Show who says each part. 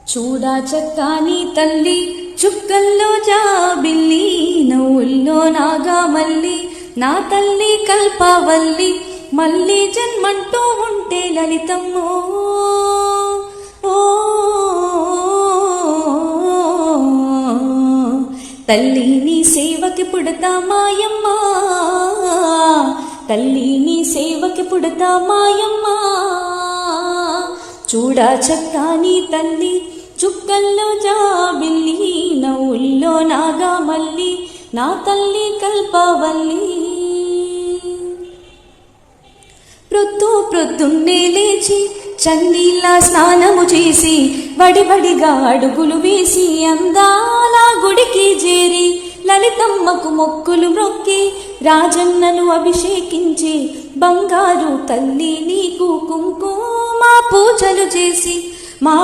Speaker 1: చూడా చక్కాని తల్లి చుక్కల్లో జాబిల్లి నవ్వుల్లో నాగా మల్లి నా తల్లి కల్పవల్లి మళ్ళీ జన్మంటూ ఉంటే లలితమ్మో తల్లి నీ సేవకి పుడతా మాయమ్మ తల్లి నీ సేవకి పుడతా మాయమ్మ చూడా చక్కాని తల్లి చుక్కల్లో జాబిల్లి నవ్వుల్లో నాగా మల్లి నా తల్లి కల్పవల్లి ప్రొద్దున్నే లేచి చన్నీళ్ళ స్నానము చేసి వడివడిగా అడుగులు వేసి అందాల గుడికి చేరి లలితమ్మకు మొక్కులు మొక్కి రాజన్నను అభిషేకించి బంగారు తల్లి నీకు కుంకుమ పూజలు చేసి మా